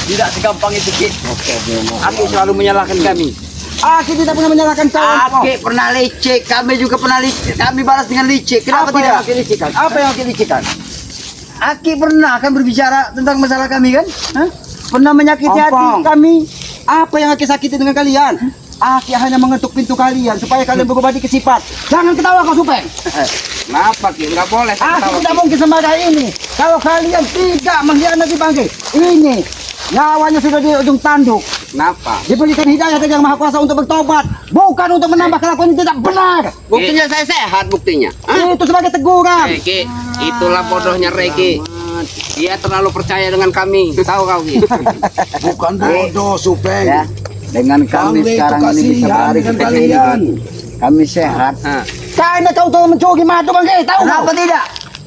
Tidak segampang itu, Ki. Aki selalu menyalahkan kami. Aki tidak pernah menyalahkan kau. Aki pernah licik, kami juga pernah licik. Kami balas dengan licik. Kenapa Apa tidak? yang Aki licikan? Apa yang Aki licikan? Aki pernah kan berbicara tentang masalah kami kan? Hah? Pernah menyakiti hati Ampang. kami. Apa yang Aki sakiti dengan kalian? Aki hanya mengetuk pintu kalian supaya kalian berubah dikit sifat. Jangan ketawa kau Supeng. Kenapa, Ki? Enggak boleh. Aki tidak mungkin sembarangan ini. Kalau kalian tidak mengkhianati bangke, ini nyawanya sudah di ujung tanduk. Kenapa? Diberikan hidayah dari Yang Maha Kuasa untuk bertobat, bukan untuk menambah kelakuan yang tidak benar. Buktinya saya sehat buktinya. Itu sebagai teguran. Ki, itulah bodohnya Reki. Dia terlalu percaya dengan kami. Tahu kau, Ki? Bukan bodoh, Supeng. Ya. Dengan kami Kami itu sekarang ini bisa kasihan berlari dengan seperti kalian. ini. Kami sehat. Karena kau telah mencuri madu bangke, tahu kau? Kenapa tidak?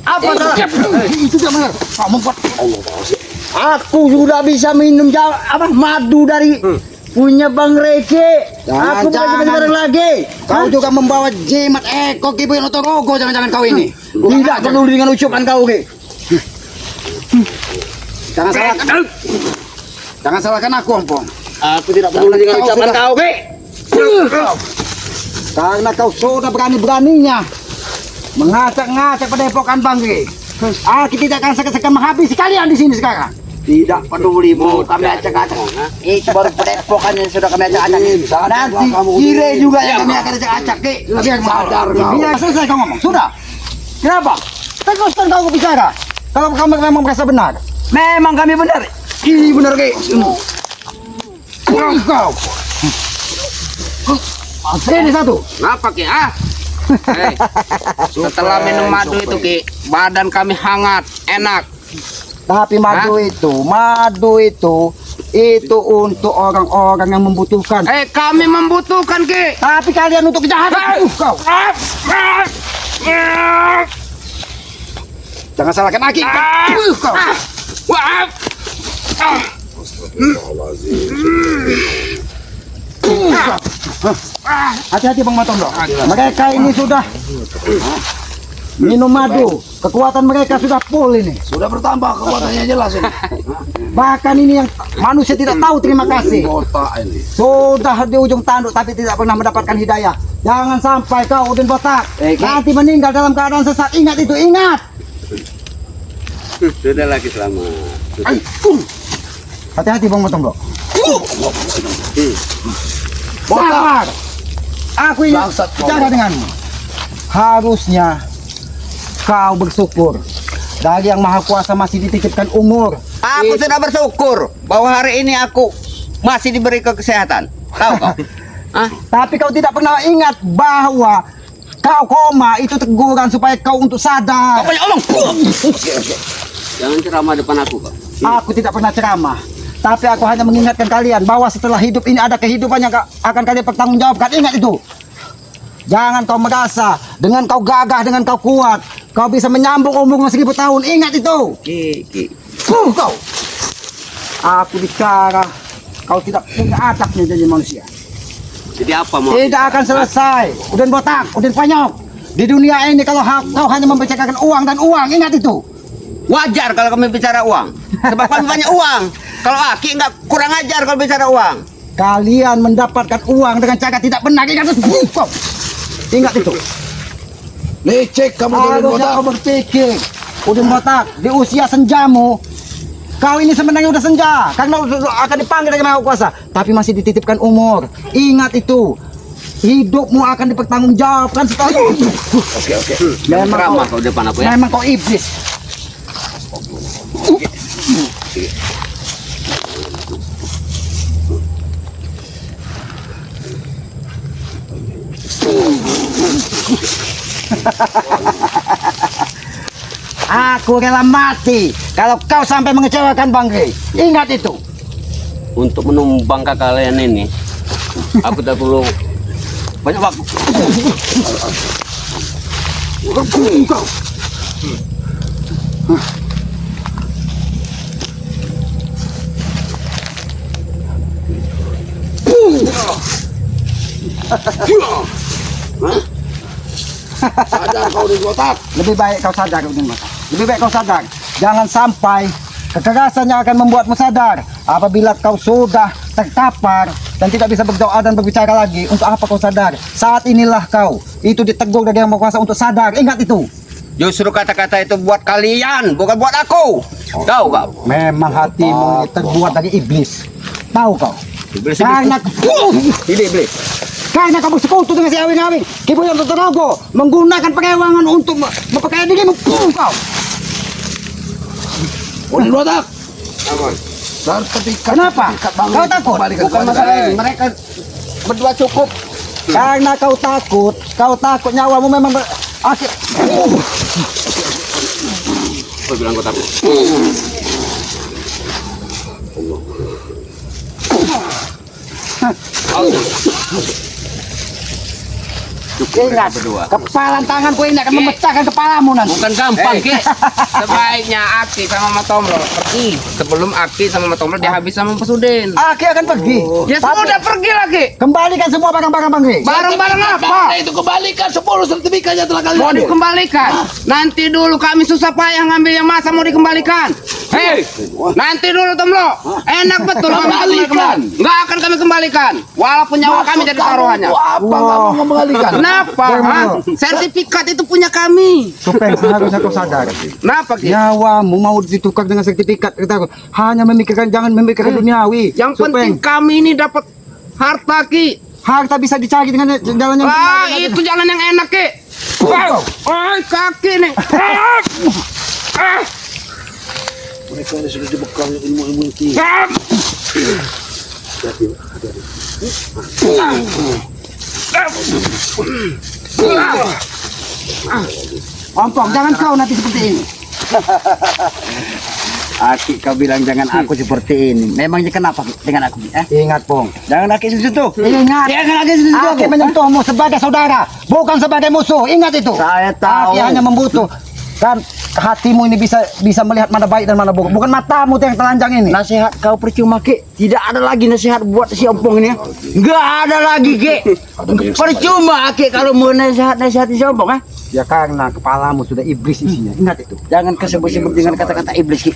Apa salah? Itu tidak benar. Kamu buat. Aku sudah bisa minum madu dari punya Bang Reki. Aku bukan bareng lagi. Kau juga membawa jimat Eko Kibu Notorogo, jangan-jangan kau ini. Tidak peduli dengan ucapan kau, Ki. Jangan salahkan. Jangan salahkan aku, Ampong. Aku tidak peduli dengan ucapan kau, Ki. Karena kau sudah berani-beraninya mengacak-ngacak padepokan Bangke. Aku tidak akan segan-segan menghabisi kalian di sini sekarang. Tidak peduli mau kami acak-acak. Itu baru padepokan yang sudah kami acak-acak. Nanti kire juga yang kami akan acak-acak, Ki. Biar Sadar kau. Biar selesai kau ngomong. Sudah. Kenapa? Teruskan kau bicara. Kalau kamu memang merasa benar. Memang kami benar. Ini benar, Ki. Kau. Ini satu. Kenapa, Ki? Hei, setelah minum madu itu, Ki, badan kami hangat, enak. Tapi madu itu untuk orang-orang yang membutuhkan. Kami membutuhkan, Ki. Tapi kalian untuk kejahatan. Kau. Jangan salahkan Aki. Kau. Hati-hati Bang Matong. Mereka ini sudah minum madu. Kekuatan mereka sudah full ini. Sudah bertambah kekuatannya jelas ini. Bahkan ini yang manusia tidak tahu terima kasih. Botak ini. Sudah di ujung tanduk tapi tidak pernah mendapatkan hidayah. Jangan sampai kau Udin Botak nanti meninggal dalam keadaan sesat. Ingat itu, ingat. Sudah lagi selamat. Hati-hati Bang Matong. Sabar. Aku ini Bangsat kau. bicara denganmu. Harusnya kau bersyukur dari Yang Maha Kuasa masih dititipkan umur. Aku sudah bersyukur bahwa hari ini aku masih diberi kesehatan. Tahu kau? Tapi kau tidak pernah ingat bahwa kau koma itu teguran supaya kau untuk sadar. Kau banyak omong. Jangan ceramah depan aku, kau. Aku tidak pernah ceramah. Tapi aku hanya mengingatkan kalian bahwa setelah hidup ini ada kehidupan yang akan kalian pertanggungjawabkan. Ingat itu. Jangan kau merasa dengan kau gagah, dengan kau kuat, kau bisa menyambung umur 1000 tahun. Ingat itu. Ki. Kau. Aku bicara, kau tidak punya ataknya jadi manusia. Jadi apa mau? Tidak akan selesai. Udin Botak, Udin Panyok. Di dunia ini kalau kau hanya membicarakan uang dan uang, ingat itu. Wajar kalau kami bicara uang. Sebab kami banyak uang. Kalau Aki nggak kurang ajar kalau bicara uang. Kalian mendapatkan uang dengan cara tidak benar. Ingat itu. Kau. Ingat itu. Lecek kamu Udin Harusnya Botak. kau berpikir, Udin Botak, di usia senjamu, kau ini sebenarnya udah senja, karena akan dipanggil dari Maha Kuasa, tapi masih dititipkan umur. Ingat itu, hidupmu akan dipertanggungjawabkan setelah itu. Oke. Memang ramah kau depan aku ya. Memang kau iblis. Aku rela mati kalau kau sampai mengecewakan Bang Rey. Ingat itu. Untuk menumbang kalian ini, aku tak perlu banyak waktu. Kau. Sadar kau Udin Botak. Lebih baik kau sadar, Udin Botak. Lebih baik kau sadar. Jangan sampai Kekerasan yang akan membuatmu sadar. Apabila kau sudah terkapar dan tidak bisa berdoa dan berbicara lagi, untuk apa kau sadar? Saat inilah kau itu ditegur dari Yang Maha Kuasa untuk sadar. Ingat itu. Justru kata-kata itu buat kalian, bukan buat aku. Tahu kau? Memang hatimu ini terbuat dari iblis. Tahu kau? Iblis Karena iblis. karena kamu bersekutu dengan si awing-awing, kibu yang terterogo menggunakan perewangan untuk memperkaya dirimu. Kau. Udah botak. Dan ketika Kenapa? Kau takut? Bukan masalah ini, mereka berdua cukup. Karena kau takut nyawamu memang akhir. Kau bilang kau takut. Ingat, kepalan tanganku ini akan memecahkan kepalamu nanti. Bukan gampang, Ki. Sebaiknya Aki sama Matomlo pergi sebelum Aki sama Matomlo dihabis sama Pesudin. Aki akan pergi. Ya sudah pergi lagi. Kembalikan semua barang-barang Bang Rey. Barang-barang apa? itu kembalikan 10 sertifikat yang telah kalian Mau ambil. dikembalikan. Nanti dulu kami susah payah ngambil yang masa mau dikembalikan. Hei, nanti dulu Tomlo. Enak betul kami Kembalikan. Nggak akan kami kembalikan. Walaupun nyawa kami jadi taruhannya. Apa kamu mengembalikan? Kenapa? Iya. Ha? Sertifikat itu punya kami. Supeng, seharusnya kau sadar. Kenapa, Ki? Nyawamu mau ditukar dengan sertifikat. Kita hanya memikirkan, jangan memikirkan duniawi. Yang Supeng, penting kami ini dapat harta, Ki. harta bisa dicari dengan jalan yang Ah, benar. itu jalan yang enak, Ki. Wow. Oh, kaki nih. Ah. Mereka ini sudah dibekal ilmu-ilmu tinggi. Ah. Ompong, jangan kau nanti seperti ini. Aki kau bilang jangan aku seperti ini. Memangnya kenapa dengan aku? Ingat, Pong. Jangan Aki sentuh. Ingat. Jangan Aki sentuh. Aki menyentuhmu sebagai saudara, bukan sebagai musuh. Ingat itu. Saya tahu. Aki hanya membutuhkan hatimu ini bisa melihat mana baik dan mana buruk. Bukan matamu yang telanjang ini. Nasihat kau percuma Ki. Tidak ada lagi nasihat buat si Ompong ini. Enggak ada lagi Ki. Percuma Ki kalau mau nasihati si Ompong. Ya karena kepalamu sudah iblis isinya. Ingat itu. Jangan kesebut-sebut dengan kata-kata iblis Ki.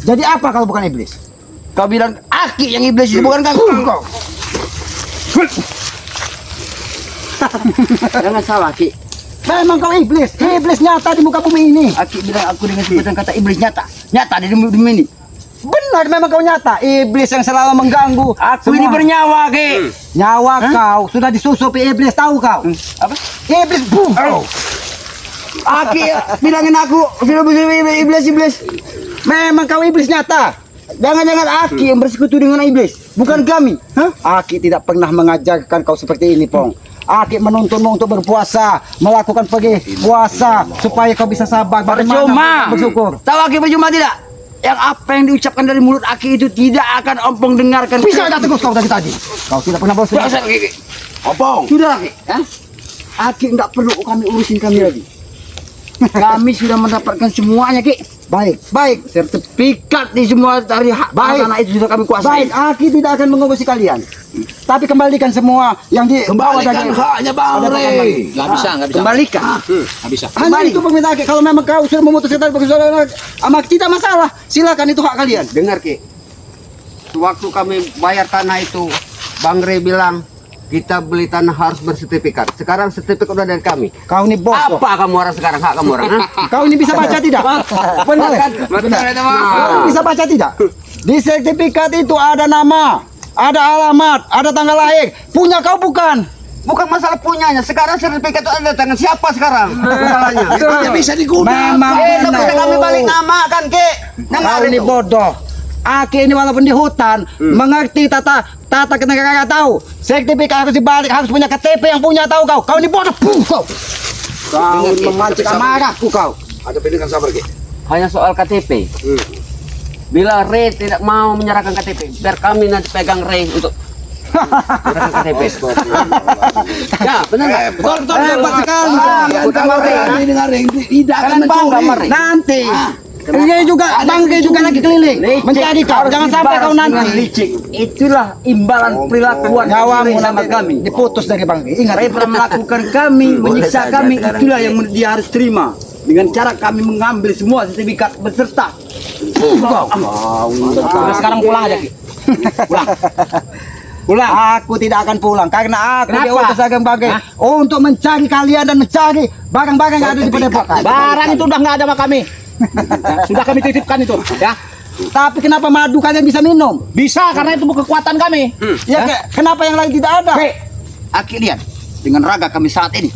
Jadi apa kalau bukan iblis? Kau bilang Aki yang iblis itu bukan kau. Jangan salah Ki. Memang kau iblis. Iblis nyata di muka bumi ini. Aki bilang aku dengan sebutan kata iblis nyata. Nyata di bumi ini. Benar, memang kau nyata. Iblis yang selalu mengganggu. Aku ini bernyawa Ki. Nyawa kau sudah disusupi iblis, tahu kau? Apa? Iblis, boom. Aki bilangin aku sudah iblis. Memang kau iblis nyata. Jangan-jangan Aki yang bersekutu dengan iblis, bukan kami. Aki tidak pernah mengajarkan kau seperti ini, Pong. Aki menuntunmu untuk berpuasa, melakukan pergi puasa supaya kau bisa sabar. Percuma. Bersyukur. Tahu Aki percuma tidak? Yang apa yang diucapkan dari mulut Aki itu tidak akan Ompong dengarkan. Bisa tidak tegus kau dari tadi? Kau tidak pernah bosan. Opong. Sudah Aki. Aki tidak perlu kami urusin kami lagi. Kami sudah mendapatkan semuanya Ki. Baik. Sertifikat di semua dari hak Baik. tanah itu sudah kami kuasai. Baik, Aki tidak akan mengurusi kalian. Tapi kembalikan semua yang dibawa Kembalikan haknya Bang Rey. Nggak bisa. Kembalikan. Nggak bisa. Hanya itu permintaan Aki. Kalau memang kau sudah memutuskan tadi bagi saudara, tidak masalah. Silakan, itu hak kalian. Dengar, Ki. Waktu kami bayar tanah itu, Bang Rey bilang kita beli tanah harus bersertifikat. Sekarang sertifikat udah dari kami. Kau ini bos. kok. Apa kamu orang sekarang? Hak kamu orang? Ha? Kau ini bisa baca tidak? Benar kan? Betul itu, Bang. Kau bisa baca tidak? Di sertifikat itu ada nama, ada alamat, ada tanggal lahir. Punya kau bukan? Bukan masalah punyanya. Sekarang sertifikat itu ada tangan siapa sekarang? Masalahnya. Tidak bisa digunakan. Memang Tidak benar. bisa kami balik nama kan, Ki? Kau ini bodoh. Aki ini walaupun di hutan mengerti tata kenegaraan tahu. Sertifikat harus dibalik, harus punya KTP yang punya, tahu kau. Kau ini bodoh. Kau. Kau memancing amarahku kau. Ada dengan sabar Ki. Hanya soal KTP. Bila Rey tidak mau menyerahkan KTP, biar kami nanti pegang Rey untuk menyerahkan KTP. Ya, benar nggak? Betul. Hebat sekali. Bukan Rey dengan Rey tidak akan Kalian bangga sama Rey? Nanti Dia juga, Bang Rey juga lagi keliling mencari kau. Jangan sampai kau nanti licik. Itulah imbalan perilakuan nyawamu sama nanti kami. diputus dari Bang Rey. Ingat, Rey pernah melakukan kami, menyiksa kami, itulah yang dia harus terima. Dengan cara kami mengambil semua sertifikat beserta Sekarang pulang aja, Ki. Pulang. Pulang. Aku tidak akan pulang karena aku diutus Agang Bagai untuk mencari kalian dan mencari barang-barang yang ada di padepokan. Barang itu udah nggak ada sama kami. Sudah kami titipkan itu, ya. Tapi kenapa madu kalian bisa minum? Bisa karena itu kekuatan kami. Ya, kenapa yang lain tidak ada? Aki lihat dengan raga kami saat ini.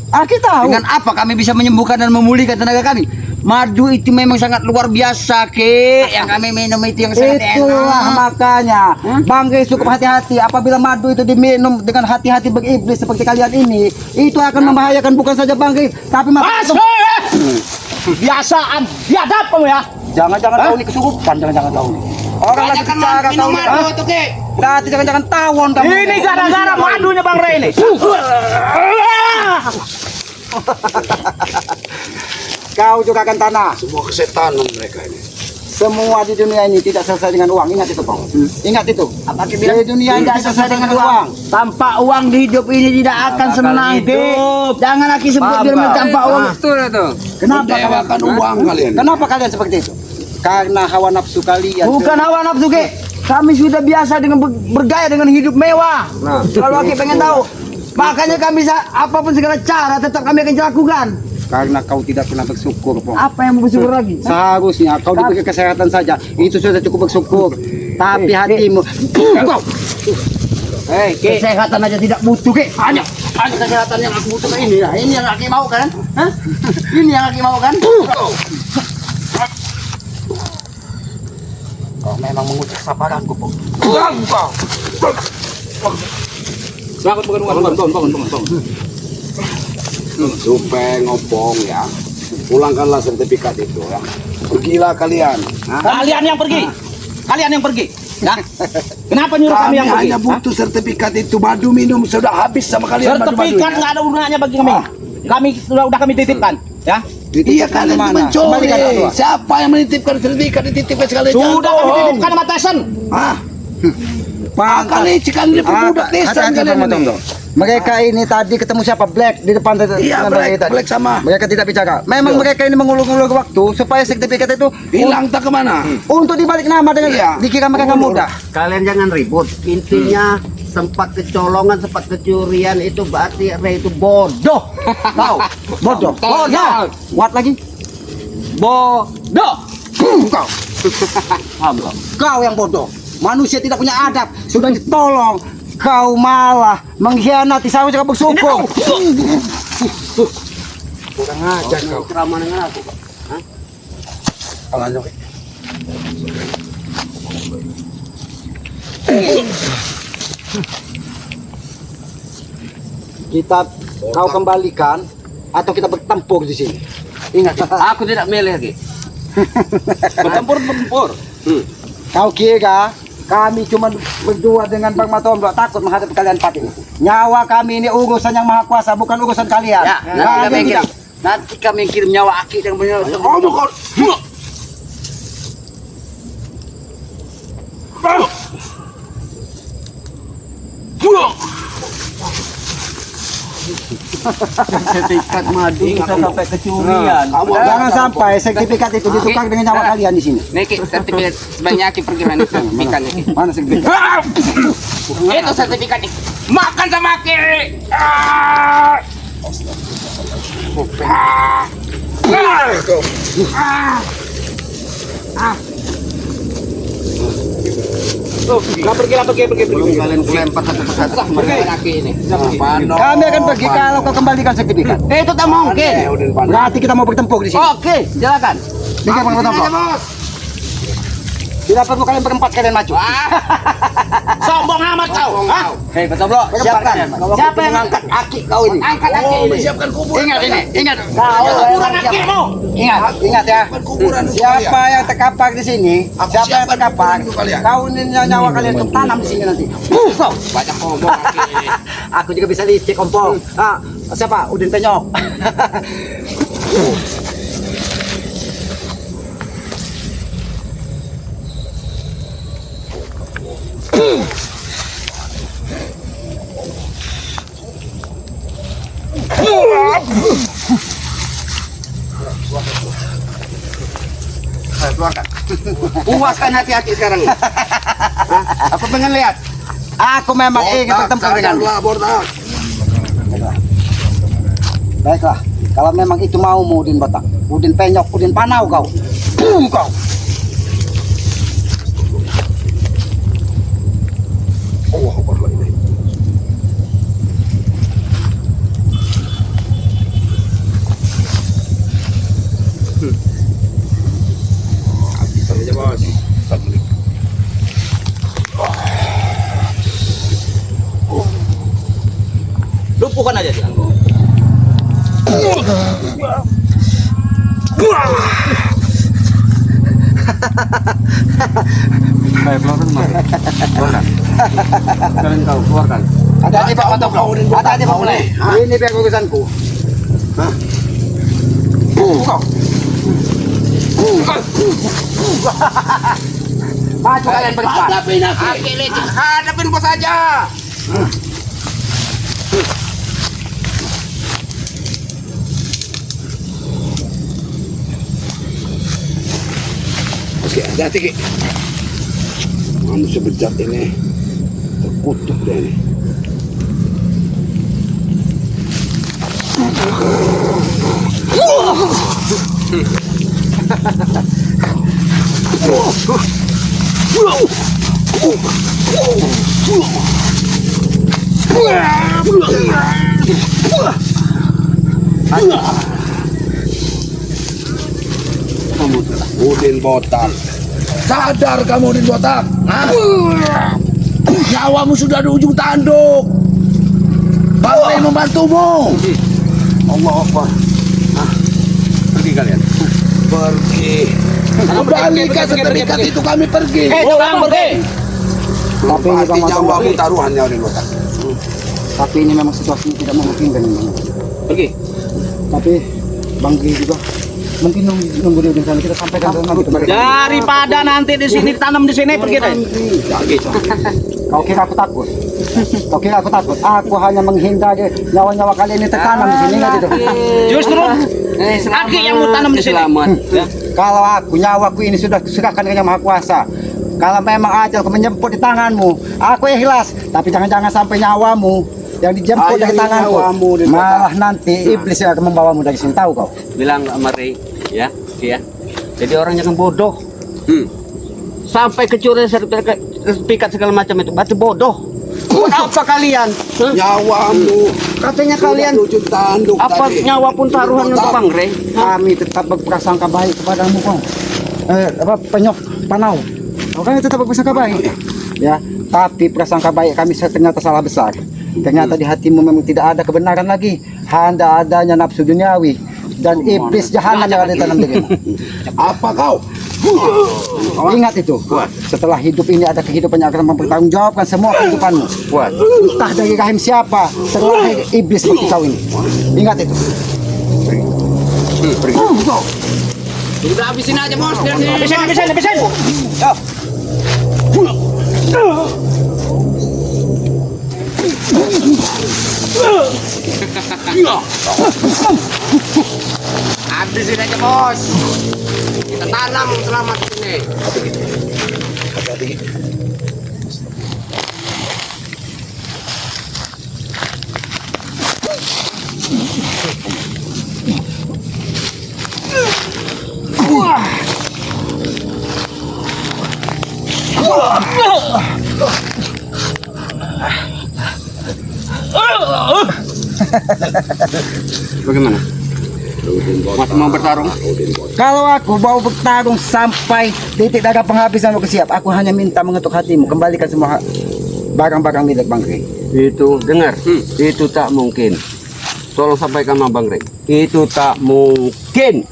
Aki tahu. Dengan apa kami bisa menyembuhkan dan memulihkan tenaga kami? Madu itu memang sangat luar biasa, Ki. Yang kami minum itu yang sangat Itulah enak. makanya Bang Gay cukup hati-hati. Apabila madu itu diminum dengan hati-hati beriblis seperti kalian ini, itu akan membahayakan bukan saja Bang Gay, tapi Mas, biasaan, biadab kamu ya. jangan-jangan tahu ini kesurupan, jangan-jangan tahu nih. Orang lagi bicara tahu nih. Berarti jangan-jangan tawon kamu. Ini gara-gara madunya Bang Rey ini. Kau juga akan tanah. Semua kesetanan mereka ini. Semua di dunia ini tidak selesai dengan uang. Ingat itu, Bang. Ingat itu. Apa Ki bilang? Di dunia ini tidak selesai dengan uang. Tanpa uang di hidup ini tidak akan senang, Ki. Jangan Aki sebut firman tanpa uang. Kenapa kalian? Mendewakan uang kalian. Kenapa kalian seperti itu? Karena hawa nafsu kalian. Bukan hawa nafsu, Ki. Kami sudah biasa dengan bergaya dengan hidup mewah. Kalau Aki pengen tahu, makanya kami apapun segala cara tetap kami akan lakukan. Karena kau tidak pernah bersyukur, Bang. Apa yang mau bersyukur lagi? Seharusnya kau diberi kesehatan saja. Itu sudah cukup bersyukur. Tapi hatimu. Kesehatan aja tidak butuh, Ki. Hanya kesehatan yang aku butuh ini ya. Ini yang Aki mau kan? Hah? Ini yang Aki mau kan? Kau memang mengutuk sabaranku, Bang. Bangun. Supaya ngopong ya. Pulangkanlah sertifikat itu ya. Pergilah kalian. Kalian yang pergi. Kalian yang pergi. Ya. Kenapa nyuruh kami Kami yang pergi? hanya butuh sertifikat itu. Madu minum sudah habis sama kalian. Sertifikat nggak ada gunanya bagi kami. Kami sudah kami titipkan, ya. Iya kalian itu mencuri. Kembalikan kedua. Siapa yang menitipkan sertifikat dititipkan sekali? Sudah kami titipkan sama Tyson. Ah, kali cikali pemuda desa kalian ini. Mereka ini tadi ketemu siapa? Black di depan Iya, dengan Black, tadi. Black sama. Mereka tidak bicara. Memang mereka ini mengulur-ulur waktu supaya sertifikat itu Hilang tak kemana? untuk dibalik nama dengan Iya. dikira mereka mudah. Kalian jangan ribut. Intinya sempat kecolongan, sempat kecurian itu berarti Rey itu bodoh. Tahu? Bodoh. Ya. What lagi? Bodoh. Kau. Kau yang bodoh. Manusia tidak punya adab. Sudah ditolong. Kau malah mengkhianati seharusnya kau bersyukur. Kurang ajar kau. Ceramah dengan aku. Alanyo. Kita kau kembalikan atau kita bertempur di sini. Ingat, Aku tidak milih lagi. Bertempur. kau kira kami cuma berdua dengan Bang Matondo takut menghadapi kalian empat ini. Nyawa kami ini urusan yang maha kuasa, bukan urusan kalian. Ya, Kalian tidak. nanti kami kirim nyawa Aki yang benar. Sertifikat madu bisa sampai kecurian. Jangan sampai sertifikat itu ditukar dengan nyawa kalian di sini. Niki, sertifikat sebanyak pergi mana sertifikat Niki. Mana sertifikat? Itu sertifikat Niki. Makan sama Ki. Pergi. Kalian lempar satu persatu mereka Ki ini. Kami akan pergi kalau kau kembalikan sertifikat. Itu tak mungkin. Berarti kita mau bertempur di sini. Oke, silakan. Tiga Bang Matondo. Tidak perlu kalian berempat kalian maju. Sombong amat kau. Hah? Hei, betul bro. Siapkan. Siapa yang angkat Aki kau ini? Angkat Aki ini. Siapkan kuburan. Ingat ini, ingat. Kuburan Akimu. Ingat ya. Kuburan Siapa yang terkapar di sini? Aku Siapa yang siapkan terkapar? kuburan untuk kalian. Kau ini nyawa kalian untuk tanam di sini nanti. Banyak ngomong Aki. Aku juga bisa licik kompong. Siapa? Udin Penyok. Keluarkan. Puaskan hati-hati sekarang. Hah? Aku pengen lihat. Aku memang ingin bertempur denganmu. Sadarlah botak. Baiklah, kalau memang itu maumu Udin Botak, Udin Penyok, Udin Panau kau. Kau. Allah Akbar la ilaha. Habisan aja bos. Satu menit. Lumpuhkan aja dia. Baik, keluarkan mari. Keluarkan. Kalian tahu, keluarkan. Hati-hati Pak Mantap. Hati-hati Pak Mulai. Ini pihak urusanku. Kau. Maju kalian berdepan. Hadapin aku. Hadapin bos aja. Oke, hati-hati Ki. Manusia bejat ini terkutuk deh ini. Udin Botak. Sadar kamu Udin Botak. Hah? Nyawamu sudah di ujung tanduk. Bangre membantumu. Allah Akbar. Pergi kalian. Pergi. Kembalikan sertifikat itu kami pergi. Pulang pergi. Tapi ini Pasti Bang Mantap. nyawamu taruhannya Udin Botak. Tapi ini memang situasinya tidak memungkinkan ini. Pergi. Tapi Bang Gri juga mungkin nunggu di ujung sana kita sampaikan ke mereka. Daripada nanti di sini tanam di sini pergi deh. Kau kira aku takut? Kau kira aku takut? Aku hanya menghindari nyawa-nyawa kalian ini tertanam di sini nggak gitu? Justru Aki yang mau tanam di sini. Selamat. Ya. Kalau aku nyawaku ini sudah serahkan ke Yang Maha Kuasa. Kalau memang ajalku menjemput di tanganmu, aku ikhlas. Tapi jangan-jangan sampai nyawamu yang dijemput dari Ayahi tanganku. nyawamu, Din Malah nanti iblis yang akan membawamu dari sini. Tahu kau? Bilang sama Rey, ya, Ki, ya. Jadi orang jangan bodoh. Sampai kecurian sertifikat segala macam itu, berarti bodoh. Buat apa kalian? Hah? Nyawamu. Katanya Sudah kalian di ujung tanduk apa tadi. nyawa pun taruhan Udin untuk Botak. Bang Rey? Kami tetap berprasangka baik kepadamu kau. Penyok Panau. Kami tetap berprasangka baik. Ya, tapi prasangka baik kami ternyata salah besar. Ternyata di hatimu memang tidak ada kebenaran lagi. Hanya adanya nafsu duniawi dan iblis jahanam yang ada di dalam dirimu. Apa kau? Ingat itu. Setelah hidup ini ada kehidupan yang akan mempertanggungjawabkan semua kehidupanmu. Entah dari rahim siapa terlahir iblis seperti kau ini. Ingat itu. Udah habisin aja bos. Habisin. Habisin aja bos. Kita tanam selamat ini. Bagaimana? Masih mau bertarung? Kalau aku mau bertarung sampai titik darah penghabisan aku siap. Aku hanya minta mengetuk hatimu, kembalikan semua barang-barang milik Bang Rey. Itu dengar, itu tak mungkin. Tolong sampaikan sama Bang Rey. Itu tak mungkin.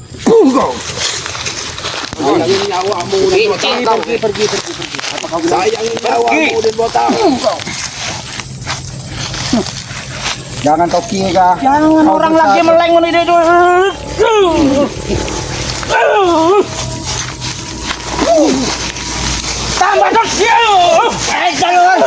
Sayangin nyawamu Udin Botak. Pergi. Sayangin nyawamu Udin Botak. Jangan kau kira. Jangan kau orang bersatu. lagi meleng ini itu. Tambah terus. Jangan.